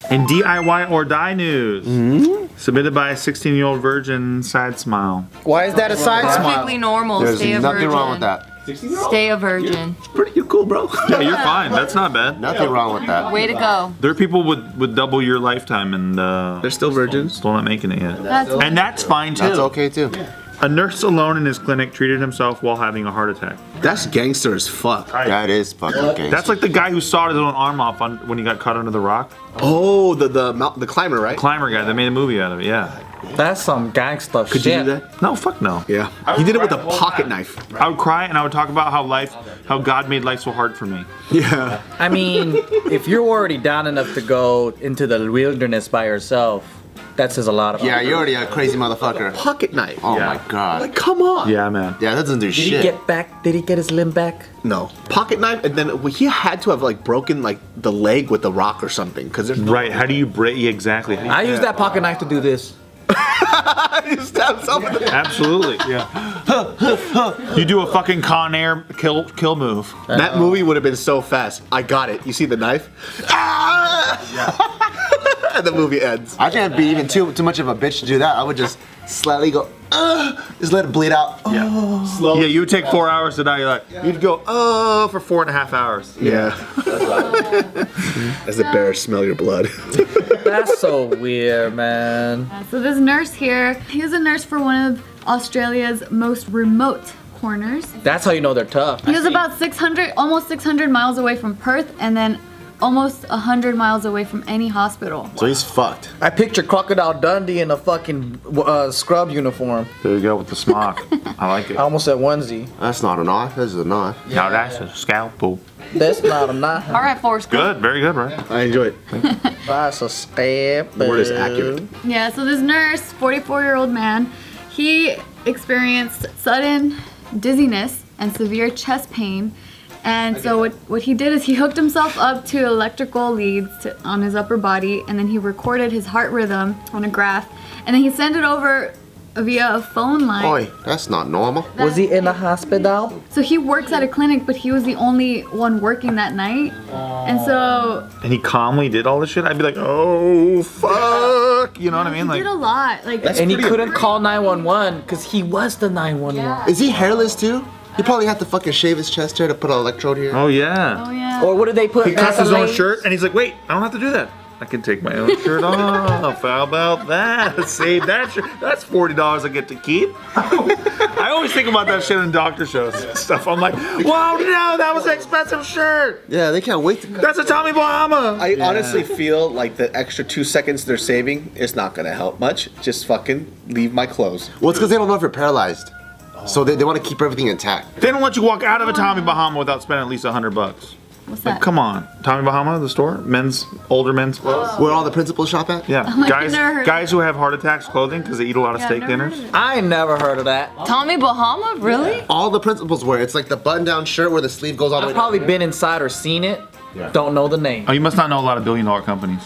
And DIY or die news. Submitted by a 16-year-old virgin, side smile. Why is that a side smile? Perfectly normal. There's Stay a nothing virgin. wrong with that. Stay a virgin. You're cool, bro. Yeah, you're fine. That's not bad. Nothing wrong with that. Way to go. There are people with double your lifetime and They're still virgins. still not making it yet. That's And that's fine too. That's okay too. A nurse alone in his clinic treated himself while having a heart attack. That's gangster as fuck. That is fucking gangster. That's like the guy who sawed his own arm off when he got caught under the rock. Oh, the climber, right? Climber guy that made a movie out of it. Yeah. That's some gangsta shit. Could you do that? No, fuck no. Yeah. He did it with a pocket knife. I would cry and I would talk about how God made life so hard for me. Yeah. I mean, if you're already down enough to go into the wilderness by yourself, that says a lot about Yeah, you. you're already a crazy motherfucker. Pocket knife. Oh Yeah. my god. Like, come on. Yeah, man. Yeah, that doesn't do Did shit. he get back? Did he get his limb back? No. Pocket knife, and then he had to have like broken like the leg with the rock or something, because there's no Right? How do you break? Exactly. How do you- I use that pocket knife to do this. you stab himself in the Absolutely. Yeah. You do a fucking Con Air kill move. That movie would have been so fast. I got it. You see the knife? Ah! And the movie ends. I can't be even too much of a bitch to do that. I would just slightly go, just let it bleed out. Yeah. Slow. Yeah, you would take 4 hours to die. You're like, you'd go, for 4.5 hours. Yeah. As the bears smell your blood. That's so weird, man. So this nurse here, he was a nurse for one of Australia's most remote corners. That's how you know they're tough. He was about 600, almost 600 miles away from Perth, and then almost 100 miles away from any hospital. So he's fucked. I picture Crocodile Dundee in a fucking scrub uniform. There you go with the smock. I like it. I almost said onesie. That's not a knife. This is a knife. Now that's a scalpel. That's not a knife. All right, Forrest. Good, very good, right? I enjoy it. That's a step. The word is accurate. Yeah, so this nurse, 44-year-old man, he experienced sudden dizziness and severe chest pain. And so what he did is he hooked himself up to electrical leads on his upper body, and then he recorded his heart rhythm on a graph, and then he sent it over via a phone line. Oi, that's not normal. Was he in a hospital? So he works at a clinic, but he was the only one working that night. And so And he calmly did all this shit. I'd be like, oh fuck, you know what I mean? he Like, did a lot. Like And he couldn't call 911 because he was the 911. Is he hairless too? He probably had to fucking shave his chest hair to put an electrode here. oh yeah. oh yeah. Or what did they put? He cuts his own Vaseline? shirt and he's like, wait, I don't have to do that. I can take my own shirt off. How about that? Save that shirt. That's $40 I get to keep. I always think about that shit in doctor shows and stuff. I'm like, whoa, no, that was an expensive shirt. Yeah, they can't wait to. That's a Tommy Bahama. I honestly feel like the extra 2 seconds they're saving is not gonna help much. Just fucking leave my clothes. Well, it's because they don't know if you're paralyzed. So they want to keep everything intact. They don't let you walk out of a Tommy Bahama without spending at least $100. What's Like, that? come on. Tommy Bahama, the store? Older men's clothes? Where all the principals shop at? Yeah. I've never heard Guys who have heart attacks clothing because they eat a lot of Yeah, steak I've never dinners. heard of it. I never heard of that. Tommy Bahama? Really? All the principals wear. It's like the button-down shirt where the sleeve goes all the I've way down. probably been inside or seen it. Don't know the name. Oh, you must not know a lot of billion-dollar companies.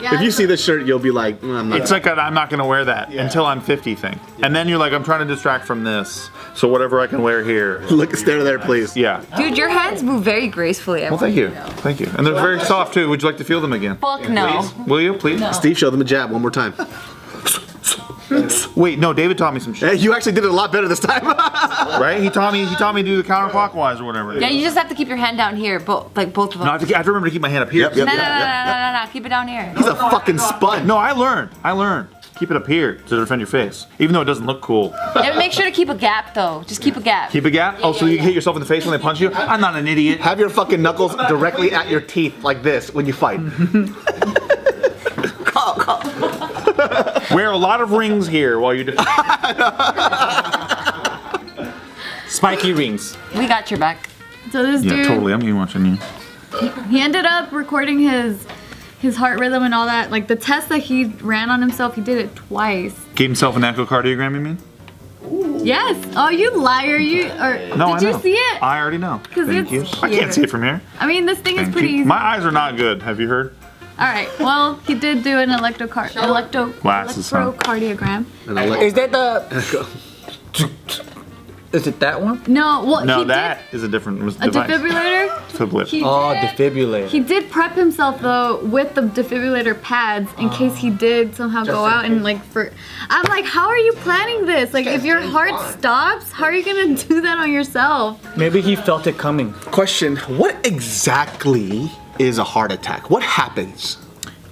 Yeah, If you see this shirt, you'll be like, I'm not. It's like I'm not going to wear that until I'm 50 thing. And then you're like, I'm trying to distract from this. So whatever I can wear here. Look, stare there, please. Yeah. Dude, your hands move very gracefully. Well, thank you. Thank you. And they're very soft, too. Would you like to feel them again? Fuck no. Will you, please? Steve, show them a jab one more time. Wait, no, David taught me some shit, Hey, you actually did it a lot better this time. right? He taught me to do the counterclockwise or whatever. Yeah, you just have to keep your hand down here, both of them. No, I have to remember to keep my hand up here. Yep, yep. No, keep it down here. He's a fucking spud. No, I learned. Keep it up here to defend your face, even though it doesn't look cool. Yeah, make sure to keep a gap though. Just keep a gap. Keep a gap? Oh, so you hit yourself in the face when they punch you? I'm not an idiot. Have your fucking knuckles directly at your teeth like this when you fight. Wear a lot of rings here while you do. Spiky rings. We got your back. So this Yeah, dude, totally. I'm watching you. he ended up recording his heart rhythm and all that. Like the test that he ran on himself, he did it twice. Gave himself an echocardiogram, you mean? Yes. Oh, you liar! No, did you see it? I already know. 'Cause Thank you. it's I can't here. see it from here. I mean, this thing is Thank pretty you. easy. My eyes are not good. Have you heard? All right. Well, he did do an Glasses, huh? electrocardiogram. Is that the? Is it that one? No, well, No, he that is a different did a device. defibrillator. Defibrillator. He Defibrillator. He did prep himself though with the defibrillator pads in case he did somehow go out and like I'm like, how are you planning this? Like, if your heart stops, how are you gonna do that on yourself? Maybe he felt it coming. Question: what exactly is a heart attack? What happens?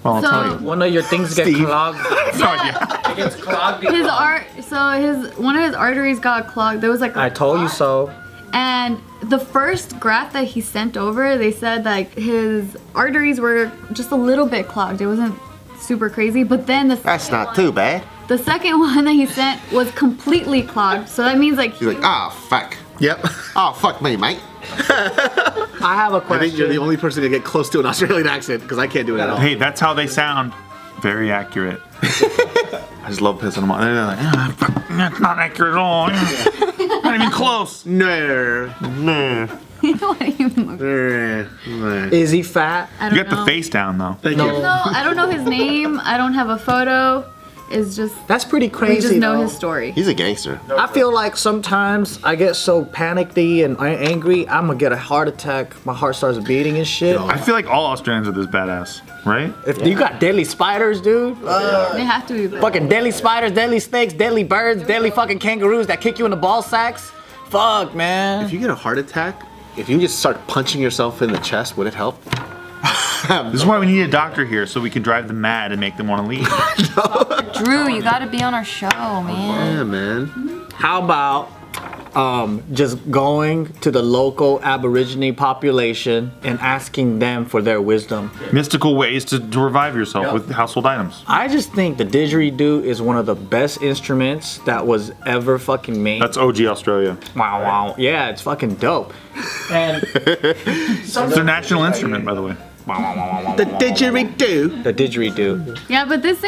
Well, I'll tell you. One of your things get Steve. clogged. Yeah. It gets clogged. One of his arteries got clogged. There was like I told you so. And the first graph that he sent over, they said like his arteries were just a little bit clogged. It wasn't super crazy. But then That's not too bad. the second one that he sent was completely clogged. So that means like He's like, ah, fuck. Yep. Oh, fuck me, mate. I have a I question. think you're the only person to get close to an Australian accent because I can't do it at all. Hey, that's how they sound. Very accurate. I just love pissing them off. They're like, that's not accurate at all. Not even close. No. what do you mean? Is he fat? I You don't got the know. face down though. Thank No. you. No, I don't know his name. I don't have a photo. It's just That's pretty crazy. we just know though. his story. He's a gangster. I feel like sometimes I get so panicky and angry, I'm gonna get a heart attack. My heart starts beating and shit. I feel like all Australians are this badass, right? If you got deadly spiders, dude, They have to be. fucking deadly spiders, deadly snakes, deadly birds, deadly fucking kangaroos that kick you in the ball sacks. Fuck, man. If you get a heart attack, if you just start punching yourself in the chest, would it help? This is why we need a doctor here so we can drive them mad and make them want to leave. Drew, you gotta be on our show, man. Yeah, man. How about just going to the local Aborigine population and asking them for their wisdom? Mystical ways to revive yourself with household items. I just think the didgeridoo is one of the best instruments that was ever fucking made. That's OG Australia. Wow, wow. Yeah, it's fucking dope. And It's their national instrument, by the way. The didgeridoo. the didgeridoo. Yeah, but this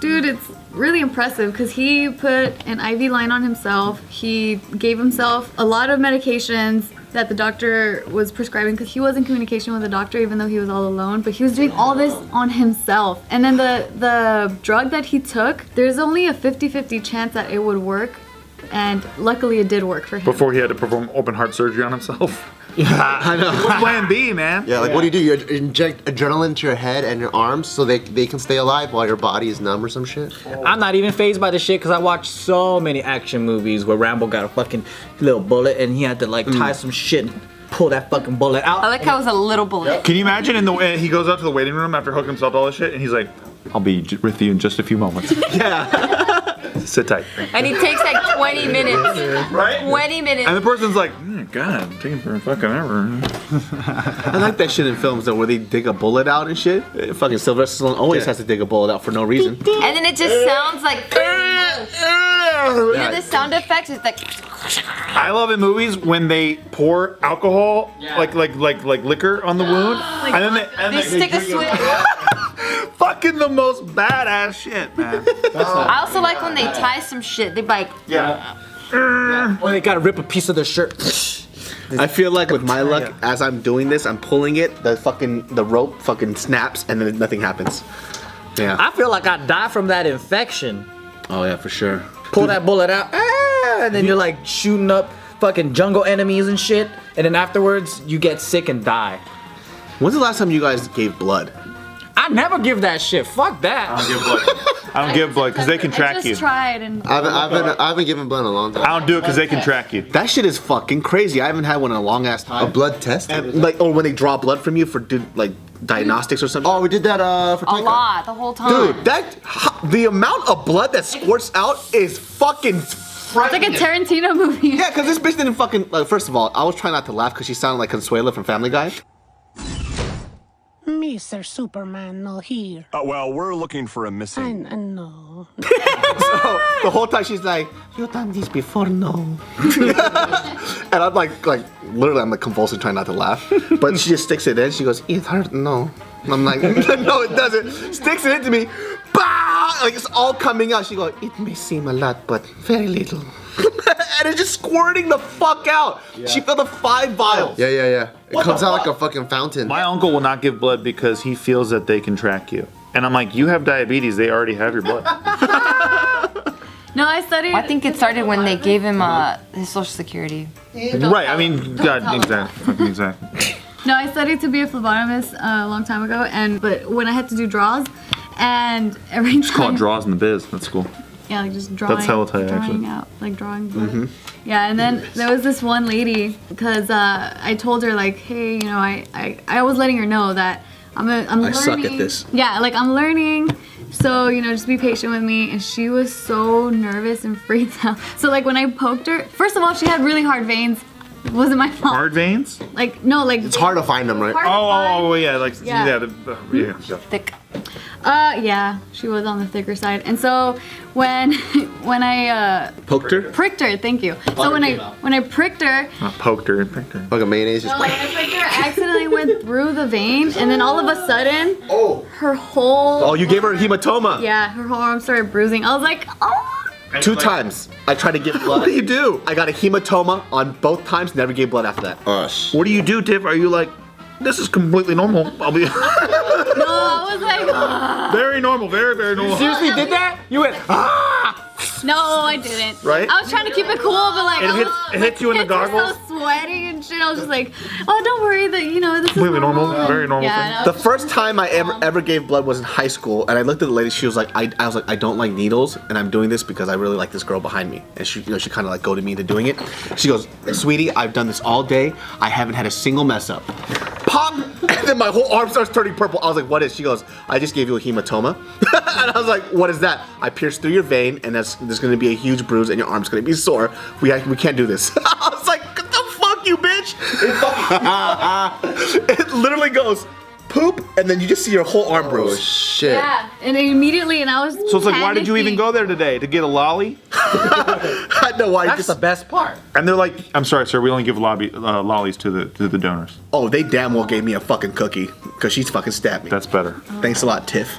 dude, it's really impressive because he put an IV line on himself. He gave himself a lot of medications that the doctor was prescribing because he was in communication with the doctor even though he was all alone. But he was doing all this on himself. And then the drug that he took, there's only a 50-50 chance that it would work. And luckily it did work for him. Before he had to perform open heart surgery on himself. I know. What's plan B, man? Yeah, like what do? You inject adrenaline to your head and your arms so they can stay alive while your body is numb or some shit? I'm not even fazed by the shit because I watched so many action movies where Rambo got a fucking little bullet and he had to like tie some shit and pull that fucking bullet out. I like how it was a little bullet. Can you imagine he goes out to the waiting room after hooking himself to all this shit and he's like, I'll be with you in just a few moments. Yeah. Sit tight. And he takes like 20 minutes. Right? 20 minutes. And the person's like, God, taking for fucking ever. I like that shit in films though, where they dig a bullet out and shit. Fucking Sylvester Stallone always has to dig a bullet out for no reason. And then it just sounds like. You know the sound effects? It's like. I love in movies when they pour alcohol, like liquor on the wound, and then They stick a switch. fucking the most badass shit, man. I also like when they tie some shit. They like. Or they gotta rip a piece of their shirt. I feel like with my luck, as I'm doing this, I'm pulling it, the rope fucking snaps, and then nothing happens. Yeah. I feel like I die from that infection. Oh yeah, for sure. Pull that bullet out, and then you're like shooting up fucking jungle enemies and shit. And then afterwards, you get sick and die. When's the last time you guys gave blood? I never give that shit. Fuck that. I don't give blood because they can track I just you. tried and I haven't given blood in a long time. I don't do it because they can track you. That shit is fucking crazy. I haven't had one in a long ass time. A blood test? Like, or when they draw blood from you for like diagnostics or something. Oh, we did that for A Taika. lot the whole time. Dude, the amount of blood that squirts out is fucking it's like a frightening. Tarantino movie. Yeah, because this bitch didn't fucking, like, first of all, I was trying not to laugh because she sounded like Consuela from Family Guy. Mr. Superman not here. Well, we're looking for a missing. I know. So the whole time she's like, "You done this before, no?" And I'm like literally, I'm like convulsing, trying not to laugh. But she just sticks it in. She goes, "It hurt, no." And I'm like, "No, it doesn't." Sticks it into me. Bah! Like it's all coming out. She goes, "It may seem a lot, but very little." And it's just squirting the fuck out. Yeah. She filled up 5 vials. Yeah. It comes out like a fucking fountain. My uncle will not give blood because he feels that they can track you. And I'm like, you have diabetes, they already have your blood. No, I studied. I think it started when they gave him his social security. Right. I mean, God, exactly. No, I studied to be a phlebotomist a long time ago, but when I had to do draws, and every time. It's called draws in the biz. That's cool. Yeah, like just drawing. That's hella tight, drawing actually. out, like drawing blood. Yeah, and then there was this one lady because I told her like, hey, you know, I was letting her know that I'm learning. I suck at this. Yeah, like I'm learning. So, you know, just be patient with me. And she was so nervous and freaked out. So, like, when I poked her, first of all, she had really hard veins. It wasn't my fault. Hard veins? Like, no, like. It's hard to find them, right? Oh, yeah, like, Yeah. yeah. Thick. Yeah, she was on the thicker side. And so when I Poked her? pricked her, thank you. So when I pricked her, Not poked her, picked her. Like a mayonnaise. Just when I pricked her, I accidentally went through the vein, and then all of a sudden, her whole Oh, you gave her a hematoma. yeah, her whole arm started bruising. I was like, oh. 2 times. I tried to get blood. What do you do? I got a hematoma on both times. Never gave blood after that. What do you do, Tiff? Are you like, this is completely normal? I'll be No, I was like, very normal, very, very normal. Seriously did that? You went, no, I didn't. Right? I was trying to keep it cool, but like, It hits you in the kids were goggles? so sweaty and shit. I was just like, oh, don't worry, that you know this is Completely normal, normal. very normal Yeah, The first time I ever gave blood was in high school, and I looked at the lady. She was like, I was like, I don't like needles, and I'm doing this because I really like this girl behind me. And she, you know, she kind of like goaded me into doing it. She goes, sweetie, I've done this all day. I haven't had a single mess up. Pop! And then my whole arm starts turning purple. I was like, what is? She goes, I just gave you a hematoma. And I was like, what is that? I pierced through your vein, and there's going to be a huge bruise, and your arm's going to be sore. We can't do this. I was like, what the fuck, you bitch? It literally goes poop, and then you just see your whole arm bruise. Shit. Yeah, and immediately, and I was. So it's like, why did you even go there today? To get a lolly? I know why. that's the best part. And they're like, I'm sorry, sir, we only give lollies to the donors. Oh, they damn well gave me a fucking cookie because she's fucking stabbed me. That's better. Thanks a lot, Tiff.